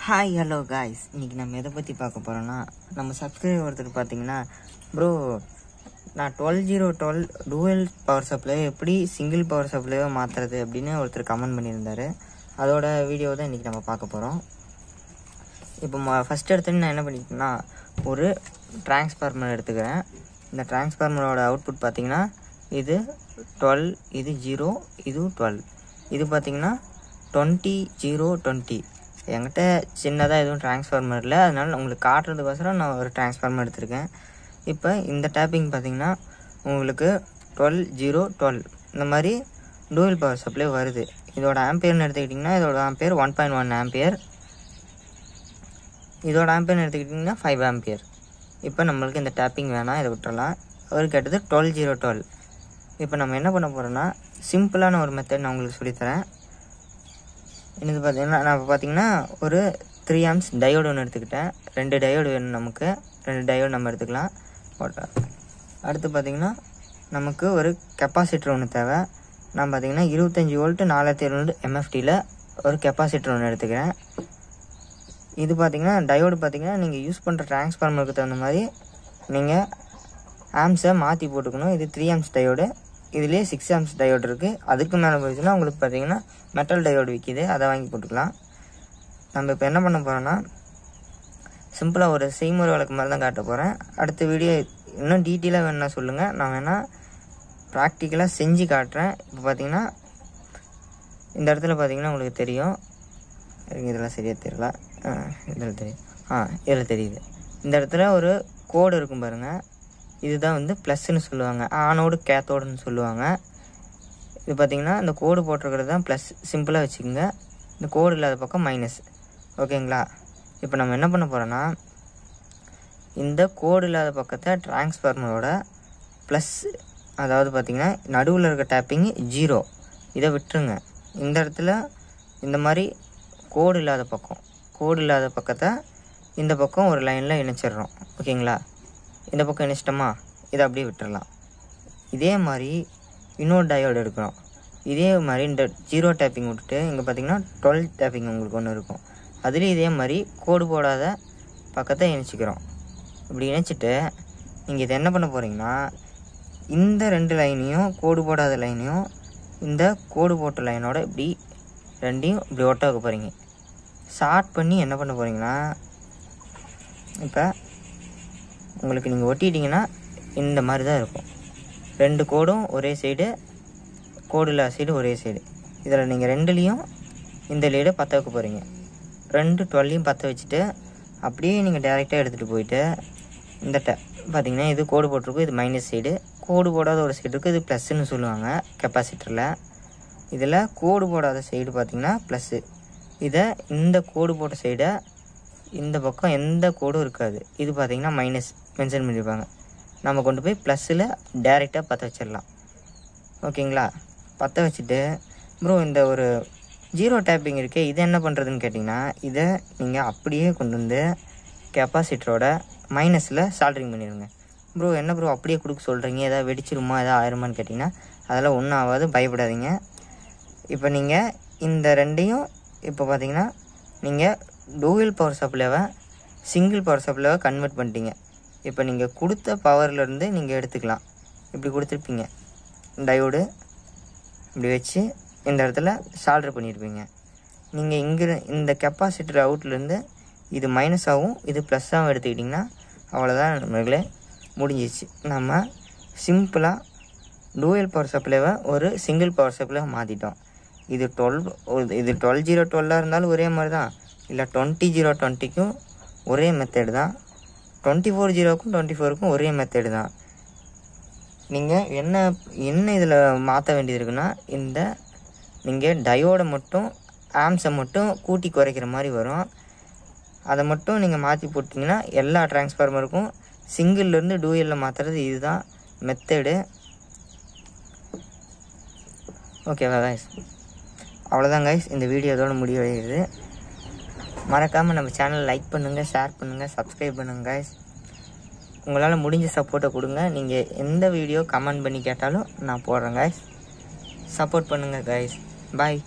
Hi hello guys, இன்றைக்கி நம்ம எதை பற்றி பார்க்க போகிறோன்னா, நம்ம சப்ஸ்கிரைபர் ஒருத்தர் பார்த்தீங்கன்னா, ப்ரோ நான் 12 டூவல் பவர் சப்ளை எப்படி சிங்கிள் பவர் சப்ளையோ மாற்றுறது அப்படின்னு ஒருத்தர் கமெண்ட் பண்ணியிருந்தார். அதோட வீடியோ தான் இன்றைக்கி நம்ம பார்க்க போகிறோம். இப்போ ஃபஸ்ட் எடுத்துன்னு நான் என்ன பண்ணிட்டேன்னா, ஒரு டிரான்ஸ்ஃபார்மர் எடுத்துக்கிறேன். இந்த டிரான்ஸ்ஃபார்மரோட அவுட்புட் பார்த்திங்கன்னா இது 12, இது 0, இது 12. இது பார்த்திங்கன்னா 20, 0, 20. என்கிட்ட சின்னதாக எதுவும் டிரான்ஸ்ஃபார்மர் இல்லை, அதனால் உங்களுக்கு காட்டுறதுக்கோசரம் நான் ஒரு டிரான்ஸ்ஃபார்மர் எடுத்திருக்கேன். இப்போ இந்த டேப்பிங் பார்த்திங்கன்னா உங்களுக்கு 12, 0, 12 இந்த மாதிரி டூவல் பவர் சப்ளை வருது. இதோட ஆம்பியர்னு எடுத்துக்கிட்டிங்கன்னா இதோட ஆம்பியர் 1.1 ஆம்பியர், இதோட ஆம்பியர்னு எடுத்துக்கிட்டிங்கன்னா 5 ஆம்பியர். இப்போ நம்மளுக்கு இந்த டேப்பிங் வேணாம், இதை விட்டுறலாம். அவர் கேட்டது 12, 0, 12. இப்போ நம்ம என்ன பண்ண போகிறோன்னா, சிம்பிளான ஒரு மெத்தட் நான் உங்களுக்கு சொல்லித்தரேன். இது பார்த்திங்கன்னா நான் இப்போ பார்த்திங்கன்னா ஒரு 3 amps டயோடு ஒன்று எடுத்துக்கிட்டேன். 2 டயோடு வேணும் நமக்கு, 2 டயோடு நம்ம எடுத்துக்கலாம். அடுத்து பார்த்திங்கன்னா நமக்கு ஒரு கெப்பாசிட்டர் ஒன்று தேவை. நான் பார்த்திங்கன்னா 25 வோல்ட் 4200 MFTயில் ஒரு கெப்பாசிட்டர் ஒன்று எடுத்துக்கிறேன். இது பார்த்திங்கன்னா டயோடு பார்த்திங்கன்னா நீங்கள் யூஸ் பண்ணுற டிரான்ஸ்ஃபார்மருக்கு தகுந்த மாதிரி நீங்கள் ஆம்ஸை மாற்றி போட்டுக்கணும். இது 3 amps டயோடு, இதுலேயே 6 amps டயோடு இருக்குது. அதுக்கு மேலே போயிடுச்சுன்னா உங்களுக்கு பார்த்திங்கன்னா மெட்டல் டயோடு விற்கிது, அதை வாங்கி போட்டுக்கலாம். நம்ம இப்போ என்ன பண்ண போகிறோன்னா, சிம்பிளாக ஒரு செய்முறை வழக்கு மாதிரி தான் காட்ட போகிறேன். அடுத்த வீடியோ இன்னும் டீட்டெயிலாக வேணுன்னா சொல்லுங்கள், நான் வேணால் ப்ராக்டிக்கலாக செஞ்சு காட்டுறேன். இப்போ பார்த்திங்கன்னா இந்த இடத்துல பார்த்திங்கன்னா உங்களுக்கு தெரியும், இதெல்லாம் சரியாக தெரியல, இதில் தெரியும், இதில் தெரியுது. இந்த இடத்துல ஒரு கோடு இருக்கும் பாருங்கள், இதுதான் வந்து ப்ளஸ்ன்னு சொல்லுவாங்க, ஆனோடு கேத்தோடுன்னு சொல்லுவாங்க. இது பார்த்திங்கன்னா இந்த கோடு போட்டிருக்கிறது தான் ப்ளஸ், சிம்பிளாக வச்சுக்கோங்க. இந்த கோடு இல்லாத பக்கம் மைனஸ், ஓகேங்களா? இப்போ நம்ம என்ன பண்ண போகிறோன்னா, இந்த கோடு இல்லாத பக்கத்தை டிரான்ஸ்ஃபார்மரோட ப்ளஸ், அதாவது பார்த்திங்கன்னா நடுவில் இருக்க டேப்பிங் 0, இதை விட்டுருங்க. இந்த இடத்துல இந்த மாதிரி கோடு இல்லாத பக்கத்தை இந்த பக்கம் ஒரு லைனில் இணைச்சிட்றோம், ஓகேங்களா? இந்த பக்கம் இணைச்சிட்டோமா, இதை அப்படியே விட்டுடலாம். இதே மாதிரி இன்னொரு டயோடு எடுக்கிறோம். இதே மாதிரி இந்த 0 டேப்பிங் விட்டுட்டு இங்கே பார்த்திங்கன்னா 12 டேப்பிங் உங்களுக்கு ஒன்று இருக்கும். அதுலேயும் இதே மாதிரி கோடு போடாத பக்கத்தை இணைச்சிக்கிறோம். இப்படி இணைச்சிட்டு நீங்கள் இதை என்ன பண்ண போகிறீங்கன்னா, இந்த 2 லைனையும் கோடு போடாத லைனையும் இந்த கோடு போட்ட லைனோட இப்படி ரெண்டையும் இப்படி ஒட்ட வைக்க போகிறீங்க. ஷார்ட் பண்ணி என்ன பண்ண போகிறீங்கன்னா, இப்போ உங்களுக்கு நீங்கள் ஒட்டிட்டிங்கன்னா இந்த மாதிரி தான் இருக்கும். 2 கோடும் ஒரே சைடு, கோடு இல்லாத சைடு ஒரே சைடு. இதில் நீங்கள் 2லேயும் இந்த லைடை பற்ற வைக்க போகிறீங்க. 2 12லையும் பற்ற வச்சுட்டு அப்படியே நீங்கள் டேரெக்டாக எடுத்துகிட்டு போயிட்டு இந்த பார்த்திங்கன்னா இது கோடு போட்டிருக்கும், இது மைனஸ் சைடு. கோடு போடாத ஒரு சைடு இருக்குது, இது ப்ளஸ்ன்னு சொல்லுவாங்க கெப்பாசிட்டரில். இதில் கோடு போடாத சைடு பார்த்திங்கன்னா ப்ளஸ்ஸு. இதை இந்த கோடு போட்ட சைடை இந்த பக்கம் எந்த கோடும் இருக்காது, இது பார்த்திங்கன்னா மைனஸ் மென்ஷன் பண்ணியிருப்பாங்க. நம்ம கொண்டு போய் ப்ளஸ்ஸில் டேரெக்டாக பற்ற வச்சிடலாம், ஓகேங்களா? பற்ற வச்சுட்டு ப்ரோ இந்த ஒரு 0 டேப்பிங் இருக்கே, இதை என்ன பண்ணுறதுன்னு கேட்டிங்கன்னா, இதை நீங்கள் அப்படியே கொண்டு வந்து கெப்பாசிட்டரோட மைனஸில் சால்ட்ரிங் பண்ணிடுங்க. ப்ரோ என்ன ப்ரோ அப்படியே கொடுக்க சொல்கிறீங்க, எதாவது வெடிச்சிருமா, எதாவது ஆயிருமான்னு கேட்டிங்கன்னா, அதெல்லாம் ஒன்றும் ஆகாது, பயப்படாதீங்க. இப்போ நீங்கள் இந்த 2ஐயும் இப்போ பார்த்திங்கன்னா நீங்கள் டூவல் பவர் சப்ளைவை சிங்கிள் பவர் சப்ளைவை கன்வெர்ட் பண்ணிட்டீங்க. இப்போ நீங்கள் கொடுத்த பவர்லேருந்து நீங்கள் எடுத்துக்கலாம். இப்படி கொடுத்துருப்பீங்க, டயோடு இப்படி வச்சு இந்த இடத்துல சால்ட்ரு பண்ணியிருப்பீங்க. நீங்கள் இங்கே இந்த கெப்பாசிட்டர் அவுட்லேருந்து இது மைனஸாகவும் இது ப்ளஸ்ஸாகவும் எடுத்துக்கிட்டிங்கன்னா அவ்வளோதான் நம்மளே முடிஞ்சிச்சு. நம்ம சிம்பிளாக டூவல் பவர் சப்ளைவை ஒரு சிங்கிள் பவர் சப்ளைவை மாற்றிட்டோம். இது 12, 0, 12 இருந்தாலும் ஒரே மாதிரி தான், இல்லை 20, 0, 20க்கும் ஒரே மெத்தடு தான், 24, 0க்கும் 24க்கும் ஒரே மெத்தடு தான். நீங்கள் என்ன இதில் மாற்ற வேண்டியது இருக்குன்னா, இந்த நீங்கள் டயோடை மட்டும் ஆம்ஸை மட்டும் கூட்டி குறைக்கிற மாதிரி வரும். அதை மட்டும் நீங்கள் மாற்றி போட்டிங்கன்னா எல்லா டிரான்ஸ்ஃபார்மருக்கும் சிங்கிள்லேருந்து டூயலில் மாற்றுறது இதுதான் மெத்தடு, ஓகேவா கைஸ்? அவ்வளோதான் கைஸ், இந்த வீடியோ இதோட முடிவடைகிறது. மறக்காமல் நம்ம சேனல் லைக் பண்ணுங்கள், ஷேர் பண்ணுங்கள், சப்ஸ்கிரைப் பண்ணுங்கள் கைஸ். உங்களால் முடிஞ்ச சப்போர்ட்டை கொடுங்க. நீங்கள் எந்த வீடியோ கமெண்ட் பண்ணி கேட்டாலும் நான் போடுறேன் கைஸ். சப்போர்ட் பண்ணுங்கள் கைஸ். பாய்.